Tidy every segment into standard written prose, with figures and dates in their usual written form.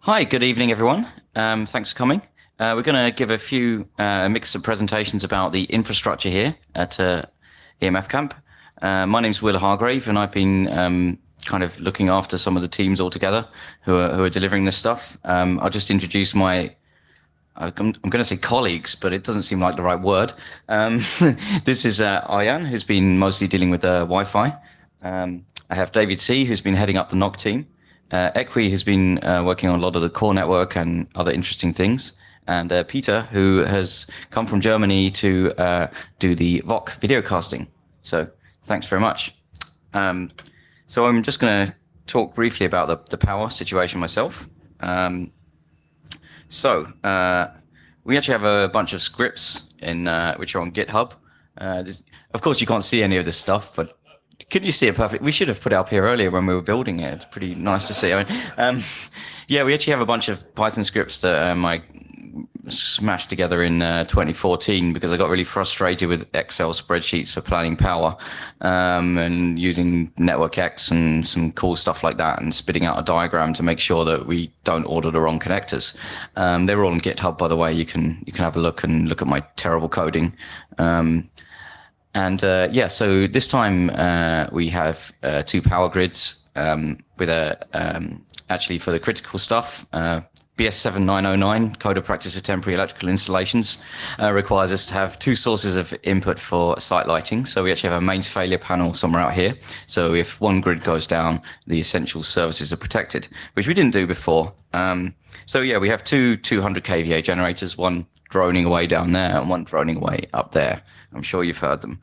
Hi, good evening, everyone. Thanks for coming. We're going to give a few mix of presentations about the infrastructure here at EMF Camp. My name's Will Hargrave, and I've been kind of looking after some of the teams altogether who are delivering this stuff. I'll just introduce I'm going to say colleagues, but it doesn't seem like the right word. This is Arjan, who's been mostly dealing with Wi-Fi. I have David C., who's been heading up the NOC team. Equi has been working on a lot of the core network and other interesting things. And Peter, who has come from Germany to do the VOC video casting. So thanks very much. So I'm just going to talk briefly about the power situation myself. We actually have a bunch of scripts which are on GitHub. Of course, you can't see any of this stuff, but couldn't you see it perfectly? We should have put it up here earlier when we were building it. It's pretty nice to see. Yeah, we actually have a bunch of Python scripts that I smashed together in 2014 because I got really frustrated with Excel spreadsheets for planning power and using NetworkX and some cool stuff like that and spitting out a diagram to make sure that we don't order the wrong connectors. They're all on GitHub, by the way. You can have a look and look at my terrible coding. So this time we have two power grids with actually for the critical stuff. BS7909, Code of Practice for Temporary Electrical Installations, requires us to have two sources of input for site lighting. So we actually have a mains failure panel somewhere out here. So if one grid goes down, the essential services are protected, which we didn't do before. We have two 200 kVA generators, one droning away down there and one droning away up there. I'm sure you've heard them.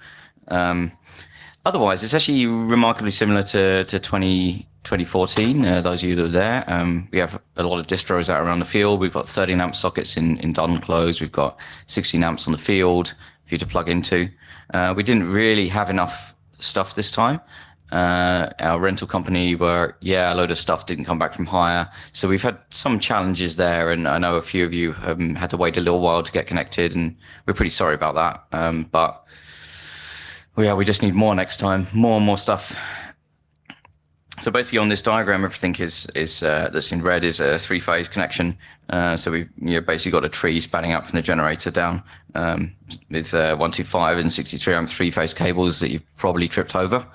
Otherwise, it's actually remarkably similar to 2014, those of you that were there. We have a lot of distros out around the field. We've got 13 amp sockets in done close. We've got 16 amps on the field for you to plug into. We didn't really have enough stuff this time. Our rental company a load of stuff didn't come back from hire. So we've had some challenges there, and I know a few of you had to wait a little while to get connected, and we're pretty sorry about that. But we just need more next time, more and more stuff. So basically on this diagram, everything is that's in red is a three-phase connection. So we've basically got a tree spanning out from the generator down with 125 and 63 amp three-phase cables that you've probably tripped over.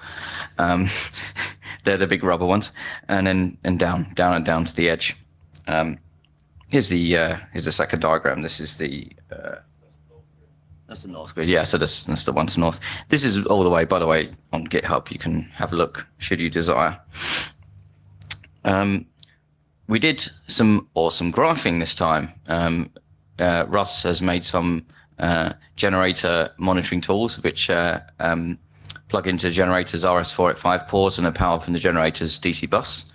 They're the big rubber ones, and then down to the edge. Here's the second diagram. This is that's the north grid. Yeah, so that's the one to north. This is all the way, by the way, on GitHub. You can have a look should you desire. We did some awesome graphing this time. Russ has made some generator monitoring tools which plug into the generator's RS485 port and the power from the generator's DC bus.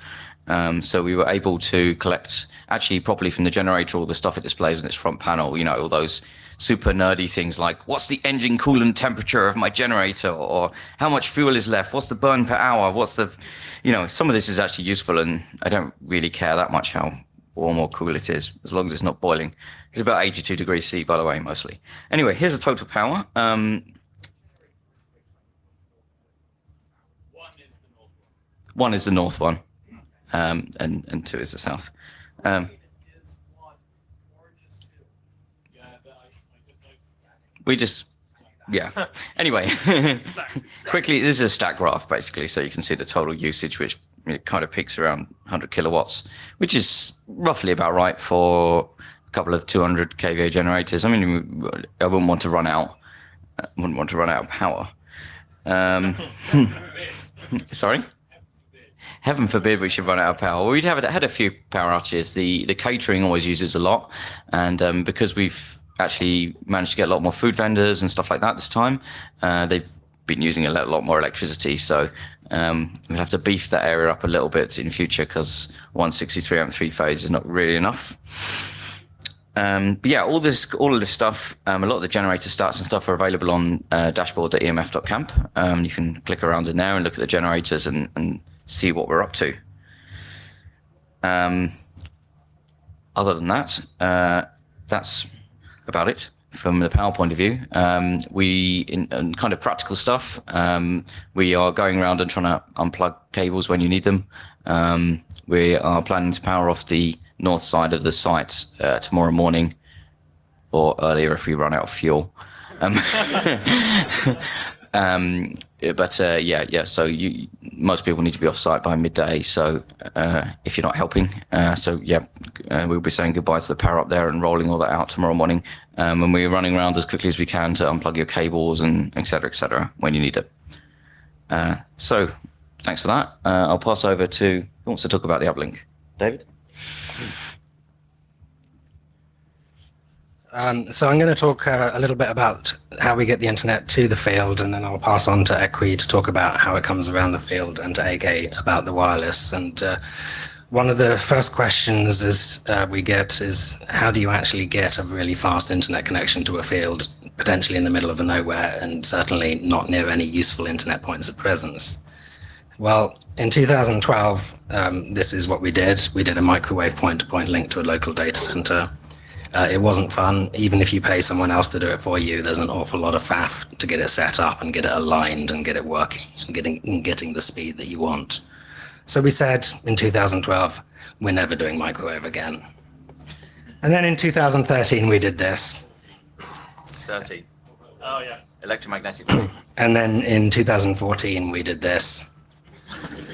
So we were able to collect actually properly from the generator all the stuff it displays on its front panel, all those super nerdy things like what's the engine coolant temperature of my generator, or how much fuel is left, what's the burn per hour, what's the, some of this is actually useful, and I don't really care that much how warm or cool it is, as long as it's not boiling. It's about 82 degrees C, by the way, mostly. Anyway, here's the total power. One is the north one, and two is the south. Anyway, quickly, this is a stack graph, basically, so you can see the total usage, which kind of peaks around 100 kilowatts, which is roughly about right for a couple of 200 kVA generators. I mean, I wouldn't want to run out of power. Sorry? Heaven forbid we should run out of power. Well, we'd had a few power outages. The catering always uses a lot, and because we've actually managed to get a lot more food vendors and stuff like that this time, they've been using a lot more electricity. So we'll have to beef that area up a little bit in future because 163 amp three phase is not really enough. All of this stuff, a lot of the generator stats and stuff are available on dashboard.emf.camp. You can click around in there and look at the generators and see what we're up to. Other than that, that's about it from the power point of view. In kind of practical stuff, we are going around and trying to unplug cables when you need them. We are planning to power off the north side of the site tomorrow morning, or earlier if we run out of fuel. So most people need to be off site by midday. So if you're not helping, we'll be saying goodbye to the power up there and rolling all that out tomorrow morning. And we're running around as quickly as we can to unplug your cables and et cetera, when you need it. So thanks for that. I'll pass over to who wants to talk about the uplink. David? So I'm going to talk a little bit about how we get the internet to the field, and then I'll pass on to Equi to talk about how it comes around the field, and to AK about the wireless. And one of the first questions we get is, how do you actually get a really fast internet connection to a field, potentially in the middle of the nowhere, and certainly not near any useful internet points of presence? Well, in 2012, this is what we did. We did a microwave point-to-point link to a local data center. It wasn't fun. Even if you pay someone else to do it for you, there's an awful lot of faff to get it set up and get it aligned and get it working and getting the speed that you want. So we said in 2012, we're never doing microwave again. And then in 2013, we did this. 13. Oh, yeah. Electromagnetic Field. And then in 2014, we did this.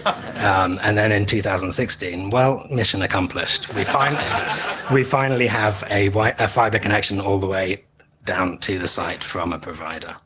And then in 2016, well, mission accomplished. We finally have a fiber connection all the way down to the site from a provider.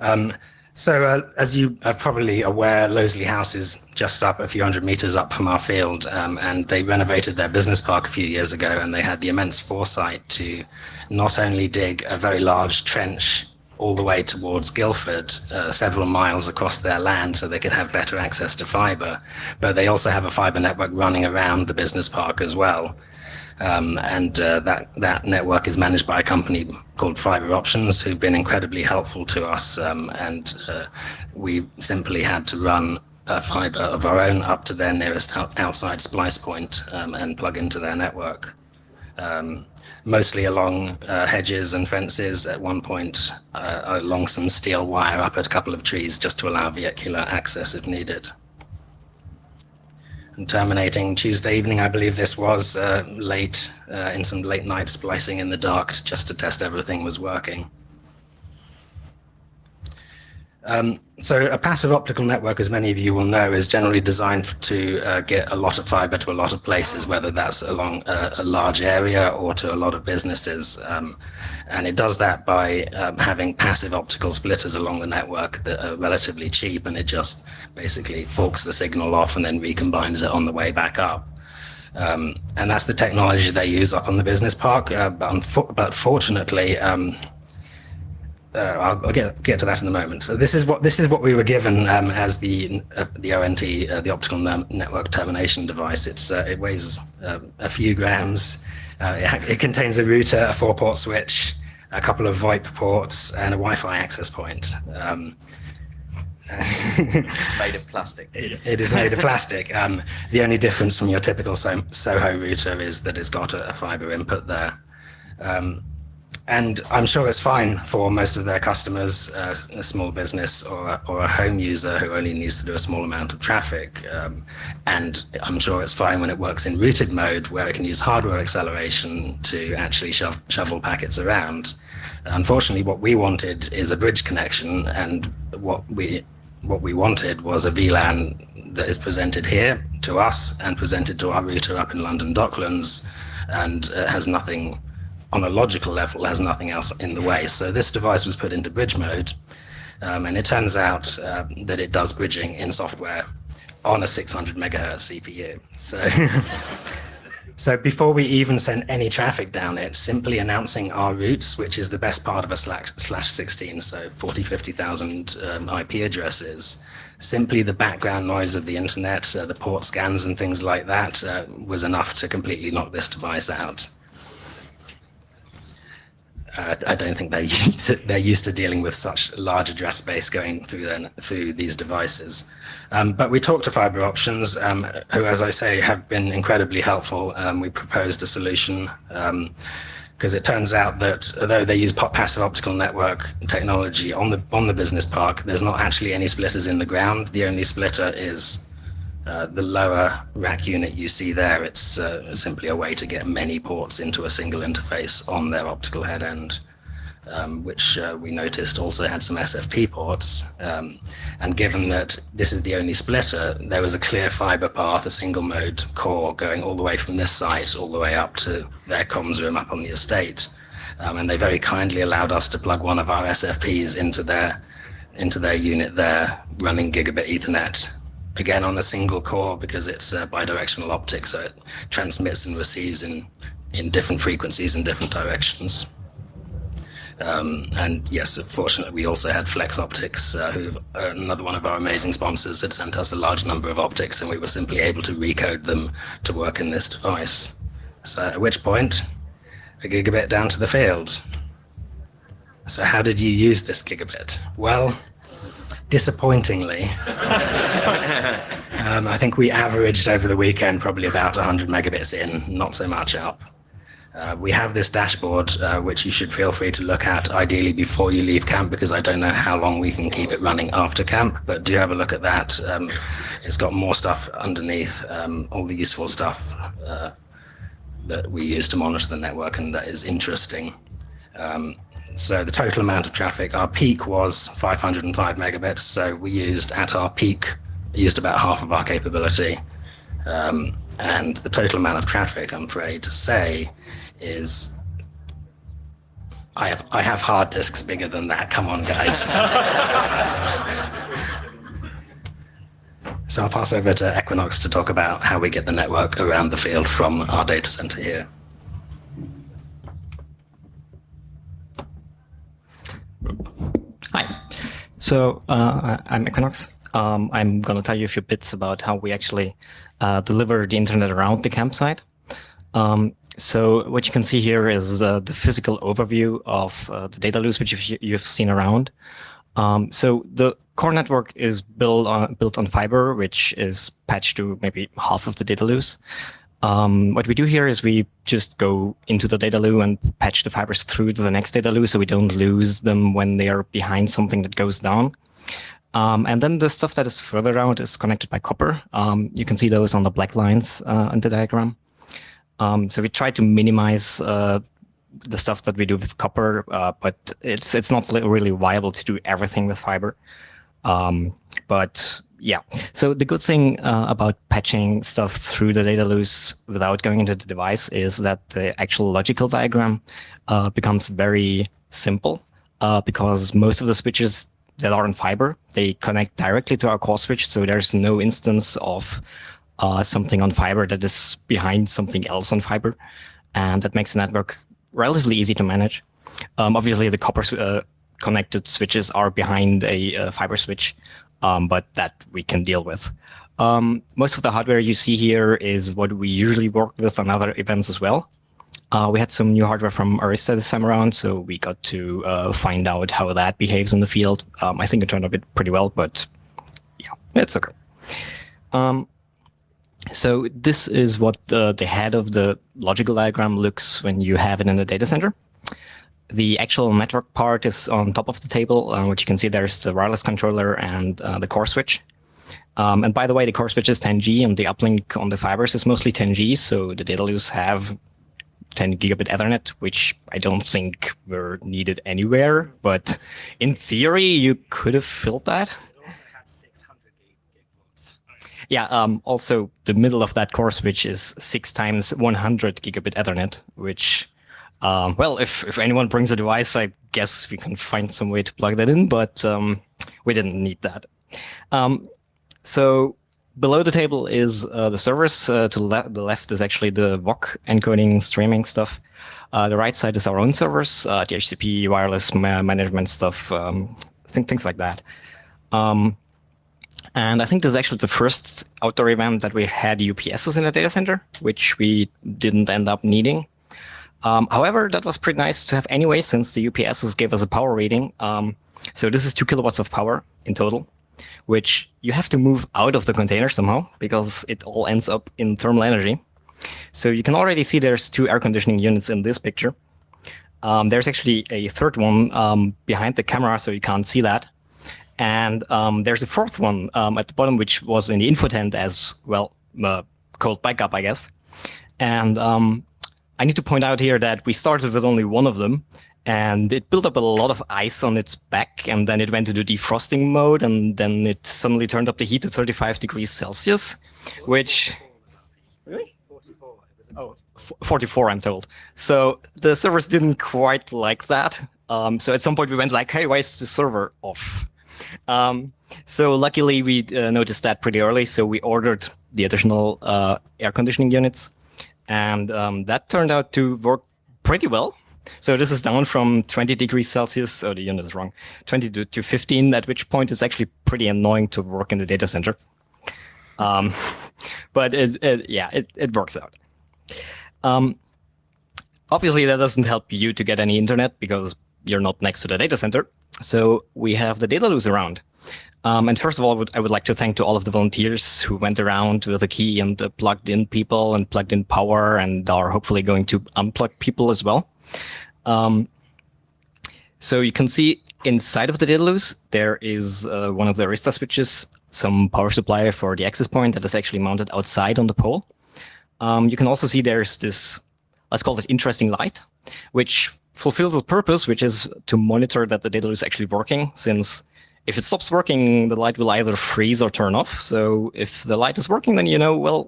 As you are probably aware, Loseley House is just up a few hundred meters up from our field, and they renovated their business park a few years ago, and they had the immense foresight to not only dig a very large trench all the way towards Guildford, several miles across their land, so they could have better access to fiber. But they also have a fiber network running around the business park as well. That network is managed by a company called Fiber Options, who've been incredibly helpful to us. We simply had to run a fiber of our own up to their nearest outside splice point and plug into their network. Mostly along hedges and fences, at one point along some steel wire up at a couple of trees, just to allow vehicular access if needed. And terminating Tuesday evening, I believe this was, late, in some late night splicing in the dark, just to test everything was working. So a passive optical network, as many of you will know, is generally designed to get a lot of fiber to a lot of places, whether that's along a large area or to a lot of businesses. And it does that by having passive optical splitters along the network that are relatively cheap, and it just basically forks the signal off and then recombines it on the way back up. And that's the technology they use up on the business park. But fortunately, I'll get to that in a moment. So this is what we were given as the ONT, the optical network termination device. It weighs a few grams. It contains a router, a 4-port switch, a couple of VoIP ports, and a Wi-Fi access point. Made of plastic. It is made of plastic. The only difference from your typical Soho router is that it's got a fiber input there. And I'm sure it's fine for most of their customers, a small business or a home user who only needs to do a small amount of traffic. And I'm sure it's fine when it works in routed mode, where it can use hardware acceleration to actually shovel packets around. Unfortunately, what we wanted is a bridge connection, and what we wanted was a VLAN that is presented here to us and presented to our router up in London Docklands, and has nothing on a logical level, has nothing else in the way. So this device was put into bridge mode, and it turns out that it does bridging in software on a 600 megahertz CPU. So before we even send any traffic down it, simply announcing our routes, which is the best part of a /16, so 50,000 IP addresses, simply the background noise of the internet, the port scans and things like that, was enough to completely knock this device out. I don't think they're used to dealing with such large address space going through these devices. But we talked to Fiber Options, who, as I say, have been incredibly helpful. We proposed a solution because it turns out that although they use passive optical network technology on the business park, there's not actually any splitters in the ground. The only splitter is The lower rack unit you see there, it's simply a way to get many ports into a single interface on their optical head end, which we noticed also had some SFP ports. And given that this is the only splitter, there was a clear fiber path, a single mode core going all the way from this site all the way up to their comms room up on the estate. And they very kindly allowed us to plug one of our SFPs into their unit there, running gigabit Ethernet, again on a single core because it's bidirectional optics, so it transmits and receives in different frequencies in different directions. And yes, fortunately, we also had Flex Optics, who another one of our amazing sponsors, had sent us a large number of optics, and we were simply able to recode them to work in this device. So at which point, a gigabit down to the field. So how did you use this gigabit? Well, disappointingly, I think we averaged over the weekend probably about 100 megabits in, not so much up. We have this dashboard, which you should feel free to look at, ideally before you leave camp, because I don't know how long we can keep it running after camp, but do have a look at that. It's got more stuff underneath, all the useful stuff that we use to monitor the network, and that is interesting. So the total amount of traffic, our peak was 505 megabits. So we used at our peak, used about half of our capability. And the total amount of traffic, I'm afraid to say, is I have hard disks bigger than that. Come on, guys. So I'll pass over to Equinox to talk about how we get the network around the field from our data center here. Hi. So I'm Equinox. I'm going to tell you a few bits about how we actually deliver the internet around the campsite. So what you can see here is the physical overview of the data loops which you've seen around. So the core network is built on fiber, which is patched to maybe half of the data loops. What we do here is we just go into the data loop and patch the fibers through to the next data loop so we don't lose them when they are behind something that goes down. And then the stuff that is further out is connected by copper. You can see those on the black lines in the diagram. So we try to minimize the stuff that we do with copper, but it's not really viable to do everything with fiber. But yeah, so the good thing about patching stuff through the data loops without going into the device is that the actual logical diagram becomes very simple because most of the switches that are in fiber, they connect directly to our core switch, so there's no instance of something on fiber that is behind something else on fiber, and that makes the network relatively easy to manage. Obviously, the copper connected switches are behind a fiber switch, but that we can deal with. Most of the hardware you see here is what we usually work with on other events as well. We had some new hardware from Arista this time around, so we got to find out how that behaves in the field. I think it turned out pretty well, but yeah, it's okay. So this is what the head of the logical diagram looks when you have it in the data center. The actual network part is on top of the table, which you can see there's the wireless controller and the core switch. And by the way, the core switch is 10G, and the uplink on the fibers is mostly 10G, so the data loops have 10 gigabit Ethernet, which I don't think were needed anywhere, but in theory, you could have filled that. Yeah, also the middle of that core switch is 6 times 100 gigabit Ethernet, which, well, if anyone brings a device, I guess we can find some way to plug that in, but we didn't need that. So below the table is the servers. To the left is actually the VOC encoding streaming stuff. The right side is our own servers, DHCP, wireless management stuff, things like that. And I think this is actually the first outdoor event that we had UPSs in the data center, which we didn't end up needing. However, that was pretty nice to have anyway, since the UPSs gave us a power rating. So this is 2 kilowatts of power in total, which you have to move out of the container somehow because it all ends up in thermal energy. So you can already see there's 2 air conditioning units in this picture. There's actually a third one behind the camera, so you can't see that. And there's a fourth one at the bottom, which was in the info tent as well, called backup, I guess. And I need to point out here that we started with only one of them, and it built up a lot of ice on its back, and then it went into defrosting mode, and then it suddenly turned up the heat to 35 degrees Celsius, which... Really? 44. Oh, 44, I'm told. So the servers didn't quite like that. So at some point we went like, hey, why is the server off? So luckily we noticed that pretty early, so we ordered the additional air conditioning units, and that turned out to work pretty well. So this is down from 20 degrees Celsius, oh, the unit is wrong, 20 to 15, at which point it's actually pretty annoying to work in the data center. But it works out. Obviously, that doesn't help you to get any internet because you're not next to the data center. So we have the data loos around. And first of all, I would like to thank to all of the volunteers who went around with a key and plugged in people and plugged in power and are hopefully going to unplug people as well. So you can see inside of the data loos, there is one of the Arista switches, some power supply for the access point that is actually mounted outside on the pole. You can also see there's this, let's call it interesting light, which fulfills the purpose, which is to monitor that the data loop is actually working, since if it stops working, the light will either freeze or turn off. So if the light is working, then you know, well,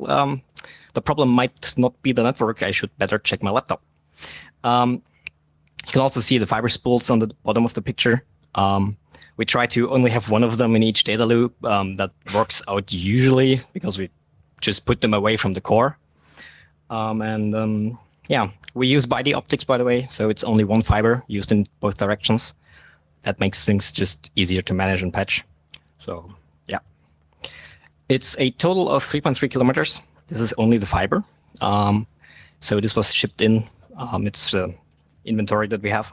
the problem might not be the network. I should better check my laptop. You can also see the fiber spools on the bottom of the picture. We try to only have one of them in each data loop. That works out usually because we just put them away from the core. Yeah, we use BiD optics, by the way, so it's only one fiber used in both directions. That makes things just easier to manage and patch. So yeah, it's a total of 3.3 kilometers. This is only the fiber. So this was shipped in. It's the inventory that we have.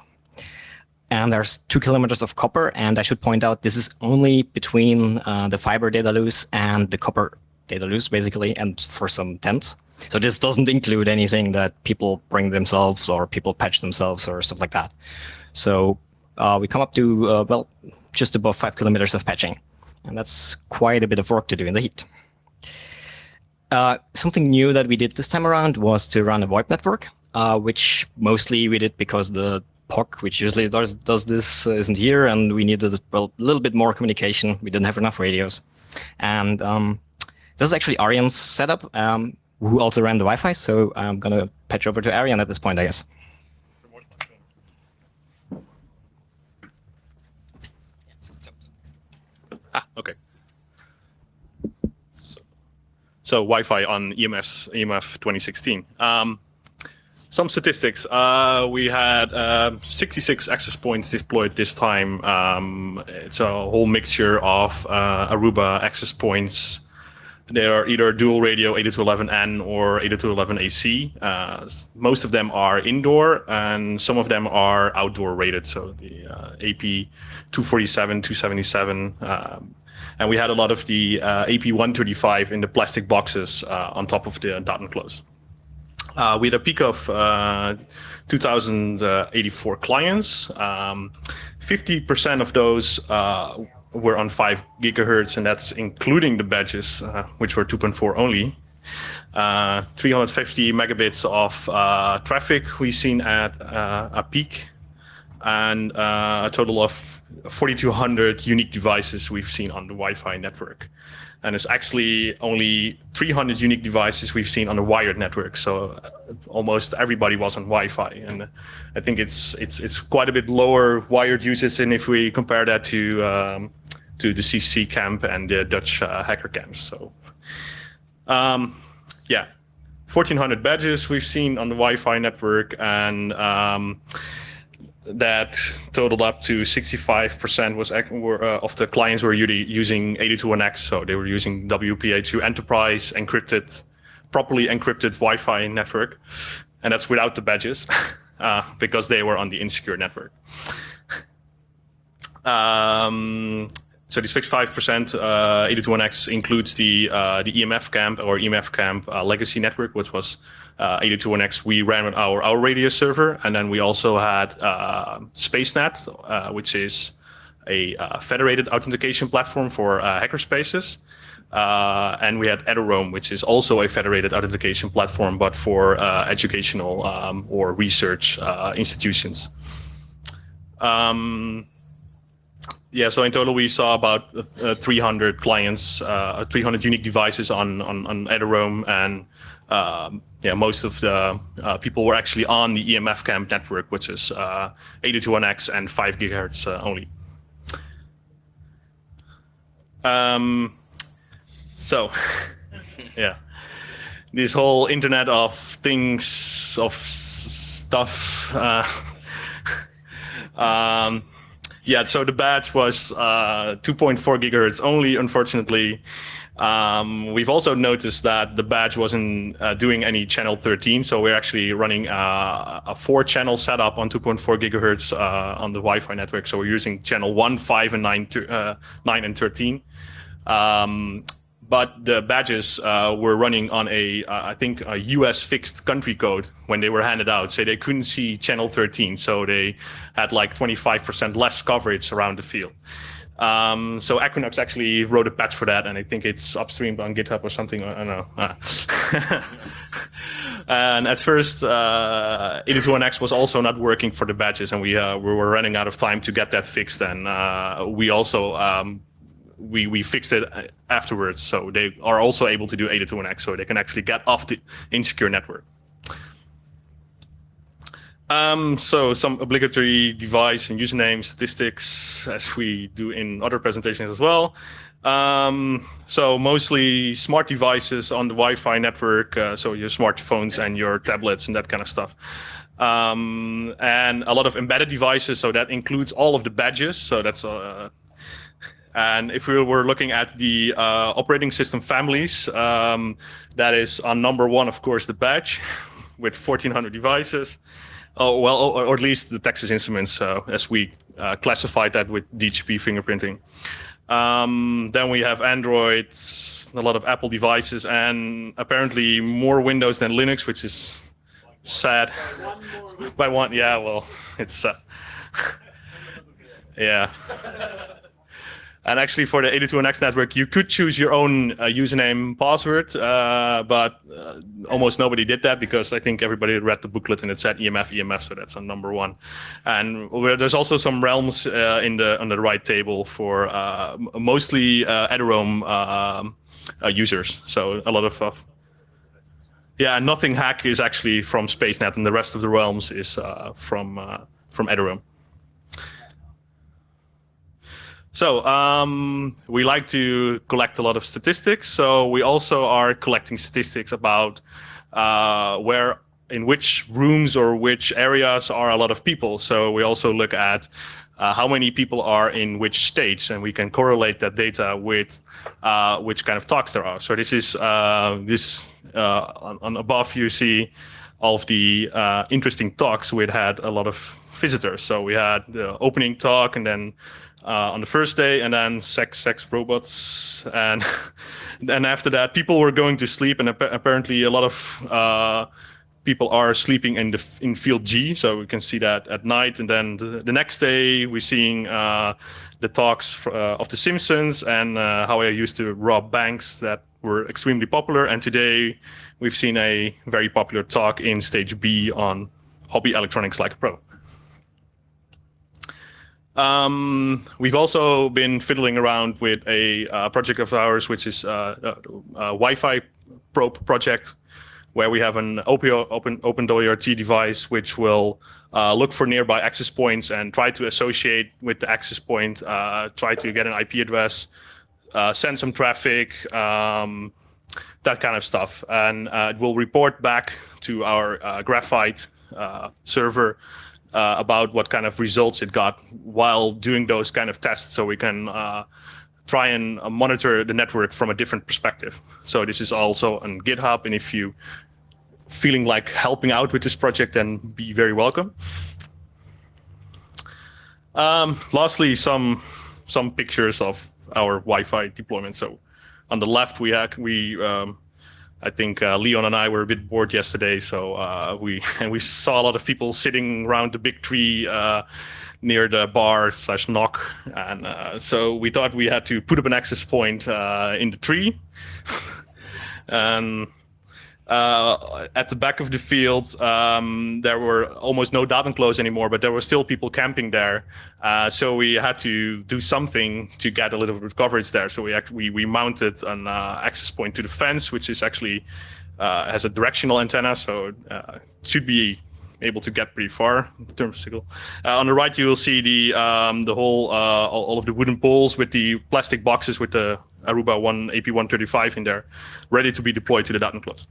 And there's 2 kilometers of copper. And I should point out, this is only between the fiber data loose and the copper data loose, basically, and for some tents. So this doesn't include anything that people bring themselves or people patch themselves or stuff like that. So we come up to, well, just above 5 kilometers of patching. And that's quite a bit of work to do in the heat. Something new that we did this time around was to run a VoIP network, which mostly we did because the POC, which usually does this, isn't here, and we needed, well, a little bit more communication. We didn't have enough radios. And this is actually Arian's setup, who also ran the Wi-Fi, so I'm going to patch over to Arian at this point, I guess. Okay. So Wi-Fi on EMF 2016. Some statistics. We had 66 access points deployed this time. It's a whole mixture of Aruba access points. They are either dual radio 8211N or 8211AC. Most of them are indoor, and some of them are outdoor rated. So the AP 247, 277. And we had a lot of the AP 135 in the plastic boxes on top of the dot enclosed. We had a peak of 2,084 clients. 50% of those were on 5 gigahertz, and that's including the badges, which were 2.4 only. 350 megabits of traffic we've seen at a peak, and a total of 4,200 unique devices we've seen on the Wi-Fi network. And it's actually only 300 unique devices we've seen on the wired network. So almost everybody was on Wi-Fi. And I think it's quite a bit lower wired usage than if we compare that to the CC camp and the Dutch hacker camps. So yeah, 1,400 badges we've seen on the Wi-Fi network, and that totaled up to 65% of the clients were using 802.1x, so they were using WPA2 enterprise encrypted, properly encrypted Wi-Fi network, and that's without the badges because they were on the insecure network. So this 65% 802.1x includes the EMF camp or EMF camp legacy network, which was 802.1x we ran with our radio server, and then we also had SpaceNet, which is a federated authentication platform for hackerspaces. And we had Ethereum, which is also a federated authentication platform, but for educational or research institutions. Yeah, so in total we saw about 300 clients, 300 unique devices on Ethereum, and yeah, most of the people were actually on the EMF camp network, which is 802.1x and 5 gigahertz only. So, yeah, this whole Internet of Things, of stuff. Yeah, so the badge was 2.4 gigahertz only, unfortunately. We've also noticed that the badge wasn't doing any channel 13, so we're actually running a 4-channel setup on 2.4 gigahertz on the Wi-Fi network. So we're using channel 1, 5, and 9 and 13. But the badges were running on I think a US fixed country code when they were handed out, so they couldn't see channel 13, so they had like 25% less coverage around the field. So Equinox actually wrote a patch for that, and I think it's upstreamed on GitHub or something, I don't know. And at first, 802.1x was also not working for the badges, and we were running out of time to get that fixed, and we also we fixed it afterwards, so they are also able to do 802.1x, so they can actually get off the insecure network. So some obligatory device and username statistics, as we do in other presentations as well. So mostly smart devices on the Wi-Fi network, so your smartphones and your tablets and that kind of stuff. And a lot of embedded devices, so that includes all of the badges, so that's and if we were looking at the operating system families, that is on number 1, of course, the badge with 1,400 devices. Oh, well, or at least the Texas Instruments, as we classified that with DHCP fingerprinting. Then we have Android, a lot of Apple devices, and apparently more Windows than Linux, which is sad. By one, yeah, well, it's yeah. And actually, for the 802.1x network, you could choose your own username password, but almost nobody did that, because I think everybody read the booklet and it said EMF, so that's on number 1. And there's also some realms on the right table for mostly Ethereum users. So a lot of yeah, Nothing Hack is actually from SpaceNet, and the rest of the realms is from Ethereum. So we like to collect a lot of statistics. So we also are collecting statistics about in which rooms or which areas are a lot of people. So we also look at how many people are in which stage, and we can correlate that data with which kind of talks there are. So this is on above you see all of the interesting talks. We had a lot of visitors. So we had the opening talk, and then on the first day, and then sex robots, and then after that people were going to sleep, and apparently a lot of people are sleeping in field G, so we can see that at night. And then the next day we're seeing the talks of The Simpsons and how I used to rob banks, that were extremely popular. And today we've seen a very popular talk in stage B on hobby electronics like a pro. We've also been fiddling around with a project of ours, which is a Wi-Fi probe project, where we have an OpenWRT device which will look for nearby access points and try to associate with the access point, try to get an IP address, send some traffic, that kind of stuff. And it will report back to our Graphite server about what kind of results it got while doing those kind of tests, so we can try and monitor the network from a different perspective. So this is also on GitHub, and if you feeling like helping out with this project, then be very welcome. Lastly, some pictures of our Wi-Fi deployment. So on the left, we I think Leon and I were a bit bored yesterday, so we saw a lot of people sitting around the big tree near the bar/knock, and so we thought we had to put up an access point in the tree. And at the back of the field, there were almost no datenclose anymore, but there were still people camping there. So we had to do something to get a little bit of coverage there. So we mounted an access point to the fence, which is actually has a directional antenna, so it should be able to get pretty far in terms of signal. On the right, you will see the whole all of the wooden poles with the plastic boxes with the Aruba AP135 in there, ready to be deployed to the datenclose.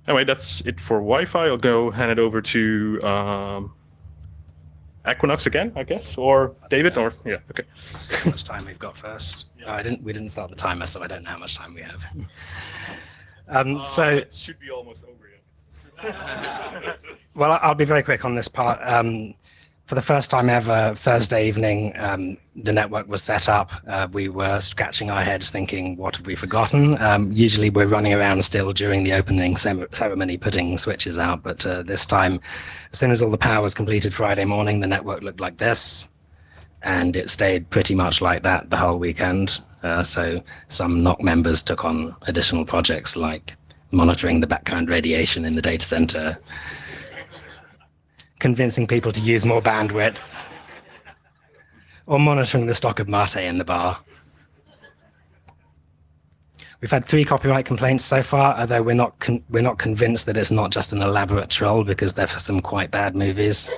Anyway, that's it for Wi-Fi. I'll go hand it over to Equinox again, I guess, or David, or yeah, okay. See how much time we've got first. Oh, we didn't start the timer, so I don't know how much time we have. So it should be almost over yet. Well, I'll be very quick on this part. For the first time ever, Thursday evening, the network was set up. We were scratching our heads thinking, what have we forgotten? Usually we're running around still during the opening ceremony putting switches out, but this time, as soon as all the power was completed Friday morning, the network looked like this, and it stayed pretty much like that the whole weekend. So some NOC members took on additional projects like monitoring the background radiation in the data center, convincing people to use more bandwidth, or monitoring the stock of mate in the bar. We've had 3 copyright complaints so far, although we're not convinced that it's not just an elaborate troll, because they're for some quite bad movies.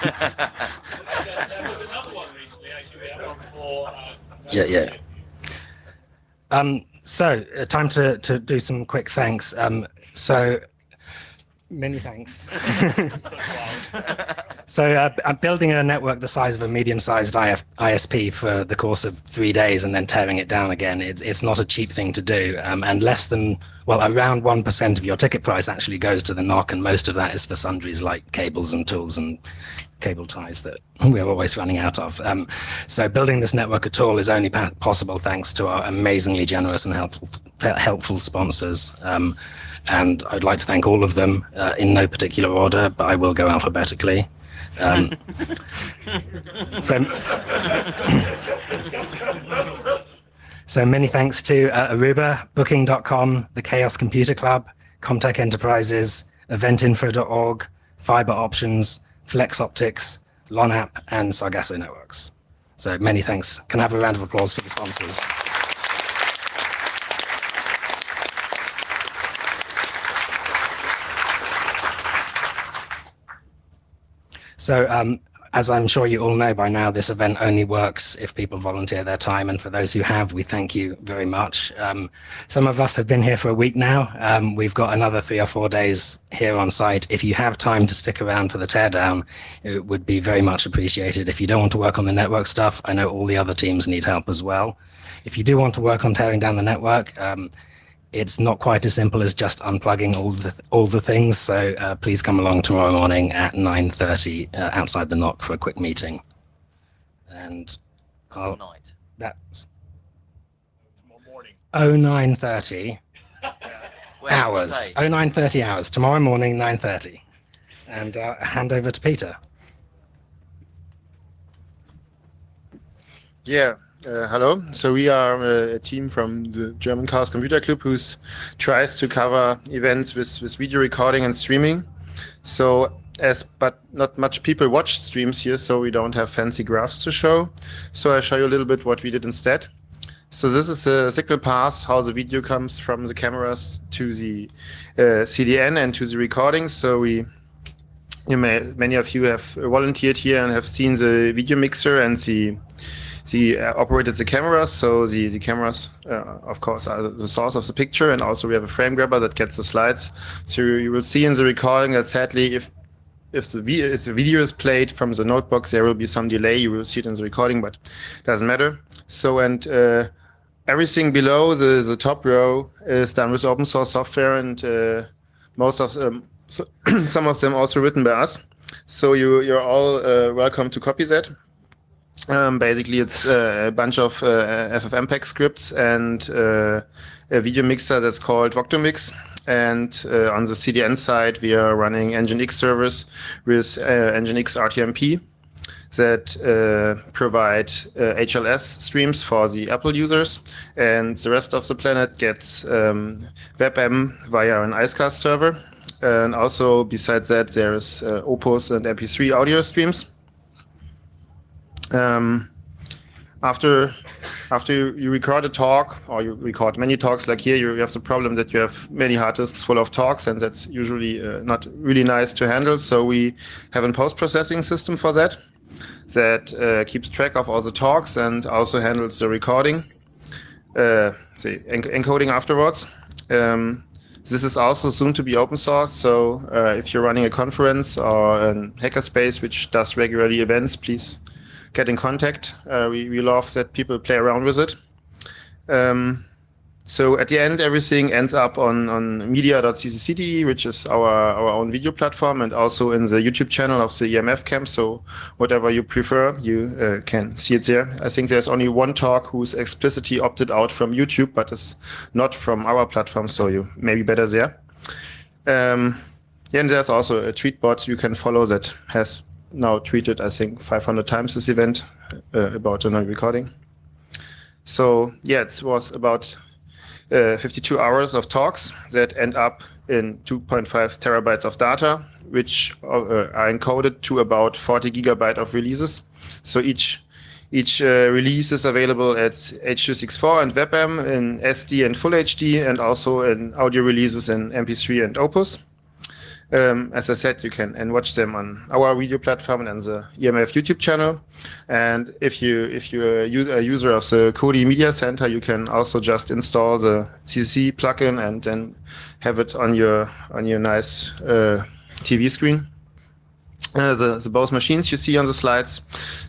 There was another one recently, actually. We had one for. Yeah. So time to do some quick thanks. So many thanks. So I'm building a network the size of a medium-sized ISP for the course of 3 days and then tearing it down again. It's not a cheap thing to do, and around 1% of your ticket price actually goes to the NOC, and most of that is for sundries like cables and tools and cable ties that we're always running out of. So building this network at all is only possible thanks to our amazingly generous and helpful sponsors. And I'd like to thank all of them in no particular order, but I will go alphabetically. So many thanks to Aruba, Booking.com, the Chaos Computer Club, Comtech Enterprises, eventinfo.org, Fiber Options, Flex Optics, LonApp, and Sargasso Networks. So many thanks. Can I have a round of applause for the sponsors? So as I'm sure you all know by now, this event only works if people volunteer their time. And for those who have, we thank you very much. Some of us have been here for a week now. We've got another 3 or 4 days here on site. If you have time to stick around for the teardown, it would be very much appreciated. If you don't want to work on the network stuff, I know all the other teams need help as well. If you do want to work on tearing down the network, it's not quite as simple as just unplugging all the things. So please come along tomorrow morning at 9:30 outside the NOC for a quick meeting. And that's Tomorrow morning. 09:30 hours. 09:30 hours. Tomorrow morning, 9:30. And hand over to Peter. Yeah. Hello. So we are a team from the German Chaos Computer Club who tries to cover events with video recording and streaming. So but not much people watch streams here, so we don't have fancy graphs to show. So I'll show you a little bit what we did instead. So this is a signal path, how the video comes from the cameras to the CDN and to the recording. So many of you have volunteered here and have seen the video mixer and the operated the cameras. So the cameras, of course, are the source of the picture, and also we have a frame grabber that gets the slides. So you will see in the recording that sadly, if the video is played from the notebook, there will be some delay. You will see it in the recording, but it doesn't matter. So everything below the top row is done with open source software, and most of them, some of them also written by us. So you're all welcome to copy that. Basically, it's a bunch of FFmpeg scripts and a video mixer that's called Voctomix. And on the CDN side, we are running Nginx servers with Nginx RTMP that provide HLS streams for the Apple users. And the rest of the planet gets WebM via an IceCast server. And also, besides that, there's Opus and MP3 audio streams. After you record a talk, or you record many talks like here, you have the problem that you have many hard disks full of talks, and that's usually not really nice to handle. So we have a post-processing system for that keeps track of all the talks and also handles the recording, the encoding afterwards. This is also soon to be open source, so if you're running a conference or a hackerspace which does regularly events, please get in contact. We love that people play around with it. So at the end, everything ends up on media.ccc.de, which is our own video platform, and also in the YouTube channel of the EMF camp. So whatever you prefer, you can see it there. I think there's only one talk who's explicitly opted out from YouTube, but is not from our platform, so you may be better there. And there's also a tweet bot you can follow that has now tweeted, I think, 500 times this event about the non-recording. So yeah, it was about 52 hours of talks that end up in 2.5 terabytes of data, which are encoded to about 40 gigabyte of releases. So each release is available at H.264 and WebM in SD and Full HD, and also in audio releases in MP3 and Opus. As I said, you can watch them on our video platform and on the EMF YouTube channel. And if you're a user of the Kodi Media Center, you can also just install the CCC plugin and then have it on your nice TV screen. The both machines you see on the slides,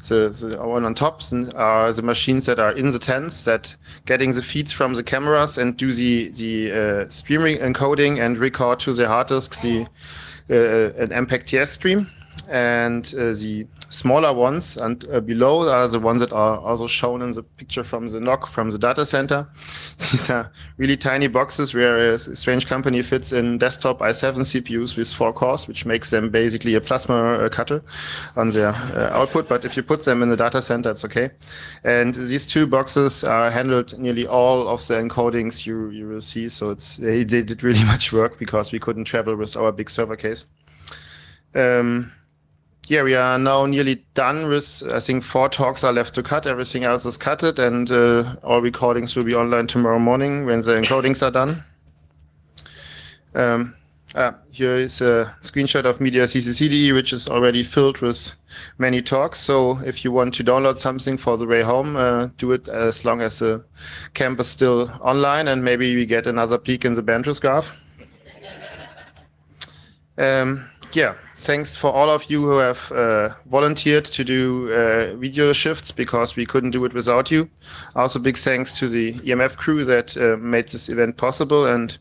the one on top are the machines that are in the tents that getting the feeds from the cameras and do the streaming encoding and record to the hard disks an MPEG TS stream. And the smaller ones and below are the ones that are also shown in the picture from the NOC from the data center. These are really tiny boxes where a strange company fits in desktop i7 CPUs with 4 cores, which makes them basically a plasma cutter on their output. But if you put them in the data center, it's okay. And these 2 boxes handled nearly all of the encodings you will see. So they did really much work because we couldn't travel with our big server case. Yeah, we are now nearly done with, I think 4 talks are left to cut. Everything else is cutted, and all recordings will be online tomorrow morning when the encodings are done. Here is a screenshot of media.ccc.de, which is already filled with many talks. So if you want to download something for the way home, do it as long as the camp is still online, and maybe we get another peek in the bandwidth graph. Yeah, thanks for all of you who have volunteered to do video shifts, because we couldn't do it without you. Also, big thanks to the EMF crew that made this event possible. And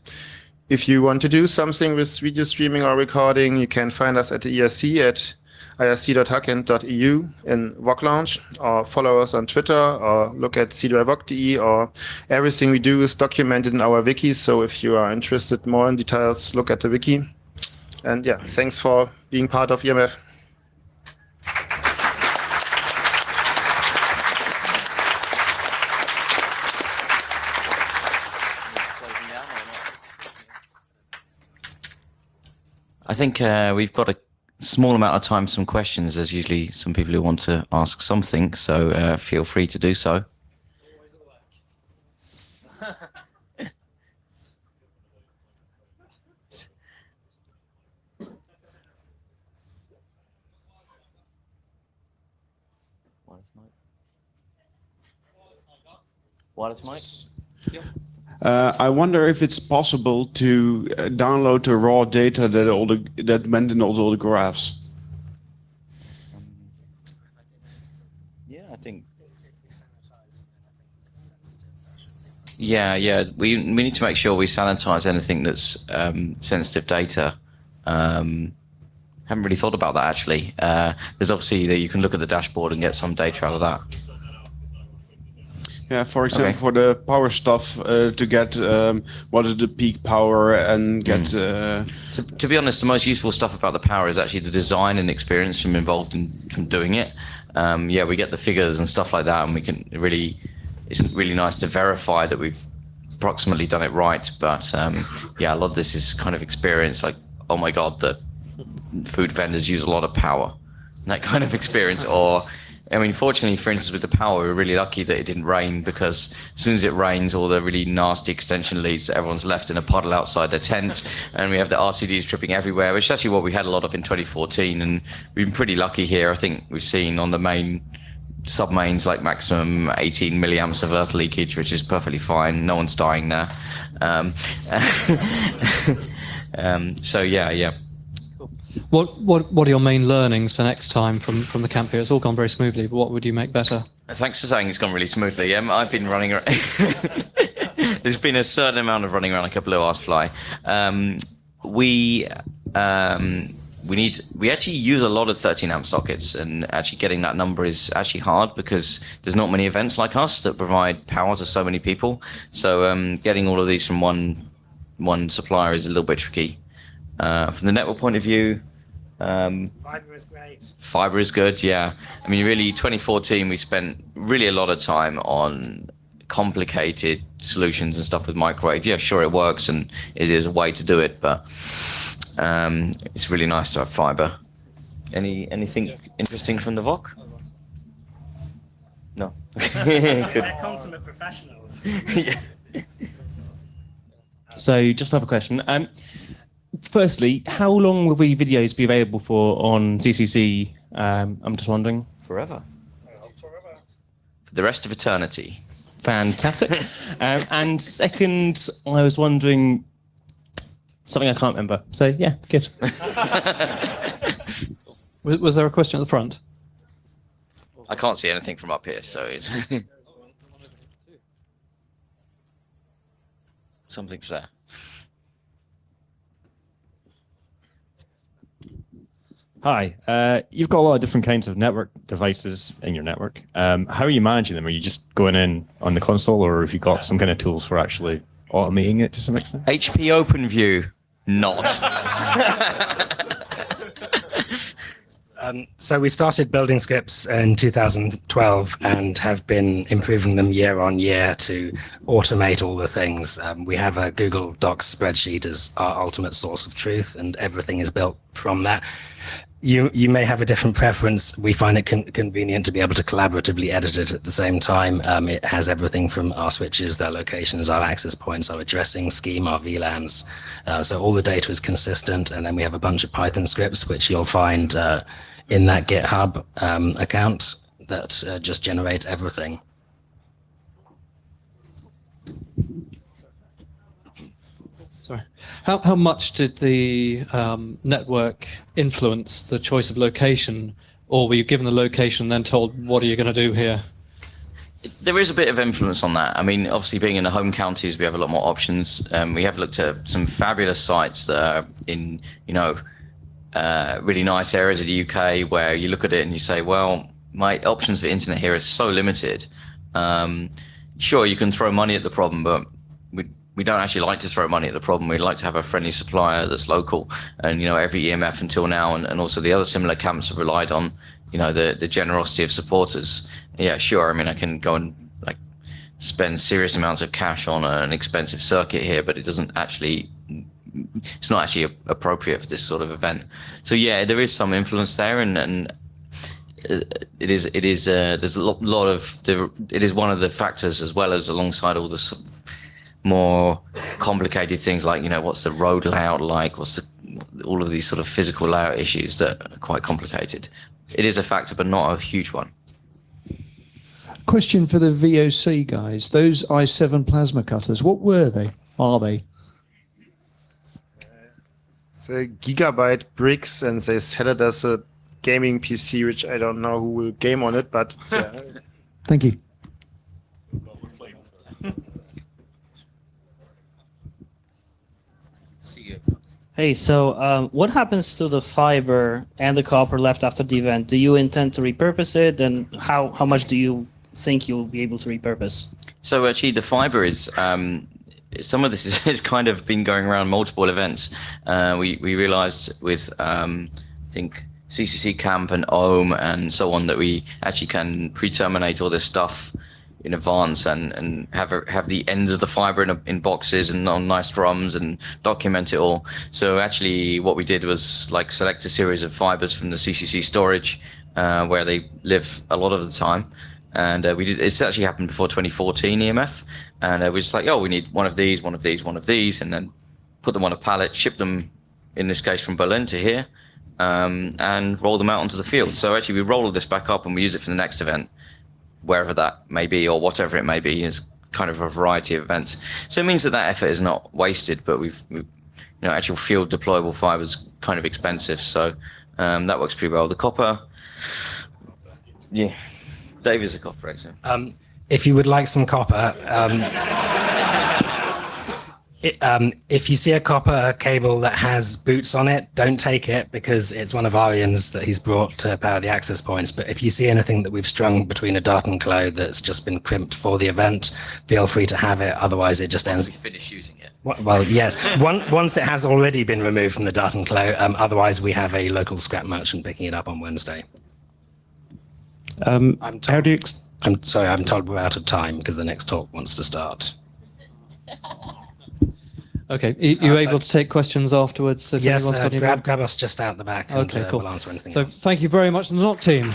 if you want to do something with video streaming or recording, you can find us at the ERC at irc.hackend.eu in VOC Lounge, or follow us on Twitter, or look at c2ivoc.de, or everything we do is documented in our wiki. So if you are interested more in details, look at the wiki. And yeah, thanks for being part of EMF. I think we've got a small amount of time, some questions. There's usually some people who want to ask something, so feel free to do so. Wireless mic? Yeah. I wonder if it's possible to download the raw data that went in all the graphs. Yeah, I think. Yeah. We need to make ssure we sanitize anything that's sensitive data. haven't really thought about that actually. There's obviously that you can look at the dashboard and get some data out of that. Yeah, for example, for the power stuff, to get what is the peak power and get. To be honest, the most useful stuff about the power is actually the design and experience from doing it. Yeah, we get the figures and stuff like that, and we can really. It's really nice to verify that we've approximately done it right. But yeah, a lot of this is kind of experience. Like, oh my god, the food vendors use a lot of power. That kind of experience, or. I mean, fortunately, for instance, with the power, we're really lucky that it didn't rain, because as soon as it rains, all the really nasty extension leads, everyone's left in a puddle outside their tent, and we have the RCDs tripping everywhere, which is actually what we had a lot of in 2014, and we've been pretty lucky here. I think we've seen on the main sub-mains like maximum 18 milliamps of earth leakage, which is perfectly fine. No one's dying there. So yeah. What are your main learnings for next time from the camp here? It's all gone very smoothly, but what would you make better? Thanks for saying it's gone really smoothly. I've been running around. There's been a certain amount of running around like a blue ass fly. We actually use a lot of 13 amp sockets, and actually getting that number is actually hard because there's not many events like us that provide power to so many people. So getting all of these from one supplier is a little bit tricky. From the network point of view, Fiber is great. Fiber is good, yeah. I mean, really, 2014, we spent really a lot of time on complicated solutions and stuff with microwave. Yeah, sure, it works, and it is a way to do it, but it's really nice to have fiber. Anything interesting from the VOC? No. They're consummate professionals. Yeah. So, just have a question. Firstly, how long will the videos be available for on CCC? I'm just wondering. Forever. For the rest of eternity. Fantastic. And second, I was wondering something I can't remember. So yeah, good. Was there a question at the front? I can't see anything from up here, so it's something's there. Hi. You've got a lot of different kinds of network devices in your network. How are you managing them? Are you just going in on the console, or have you got some kind of tools for actually automating it to some extent? HP OpenView, not. So we started building scripts in 2012 and have been improving them year on year to automate all the things. We have a Google Docs spreadsheet as our ultimate source of truth, and everything is built from that. You may have a different preference. We find it convenient to be able to collaboratively edit it at the same time. It has everything from our switches, their locations, our access points, our addressing scheme, our VLANs. So all the data is consistent, and then we have a bunch of Python scripts, which you'll find in that GitHub account that just generate everything. Sorry. How much did the network influence the choice of location, or were you given the location and then told, what are you going to do here? There is a bit of influence on that. I mean, obviously being in the home counties, we have a lot more options. We have looked at some fabulous sites that are in, really nice areas of the UK where you look at it and you say, well, my options for internet here are so limited. Sure, you can throw money at the problem, but we don't actually like to throw money at the problem. We'd like to have a friendly supplier that's local. And, every EMF until now, and also the other similar camps have relied on, the generosity of supporters. Yeah, sure. I mean, I can go and spend serious amounts of cash on an expensive circuit here, but it's not actually appropriate for this sort of event. So yeah, there is some influence there, and it is there's a lot of it is one of the factors, as well as alongside all the more complicated things like what's the road layout like, all of these sort of physical layout issues that are quite complicated. It is a factor, but not a huge one. Question for the VOC guys: those i7 plasma cutters, what were they? Are they? It's a gigabyte bricks, and they sell it as a gaming PC, which I don't know who will game on it, but yeah. Thank you. Hey, so what happens to the fiber and the copper left after the event? Do you intend to repurpose it, and how much do you think you'll be able to repurpose? So actually, the fiber is some of this is kind of been going around multiple events. We realized with I think CCC Camp and Ohm and so on that we actually can pre-terminate all this stuff in advance and have the ends of the fiber in boxes and on nice drums and document it all. So actually what we did was like select a series of fibers from the CCC storage where they live a lot of the time. And it's actually happened before 2014 EMF. And we're just like, oh, we need one of these, one of these, one of these, and then put them on a pallet, ship them, in this case, from Berlin to here, and roll them out onto the field. So actually we roll this back up and we use it for the next event, wherever that may be or whatever it may be, is kind of a variety of events. So it means that effort is not wasted, but we've actual field deployable fiber is kind of expensive. So that works pretty well. The copper, yeah, Dave is a copper expert. If you would like some copper, if you see a copper cable that has boots on it, don't take it because it's one of Aryan's that he's brought to power the access points. But if you see anything that we've strung between a dart and claw that's just been crimped for the event, feel free to have it. Otherwise, it just ends. Finish using it. Well, yes. Once it has already been removed from the dart and claw. Otherwise, we have a local scrap merchant picking it up on Wednesday. I'm sorry, I'm told we're out of time because the next talk wants to start. Okay, you able to take questions afterwards? If Yes, anyone's got any grab us just out the back. Okay, and, cool. We'll answer anything So else. thank you very much, the NOT team.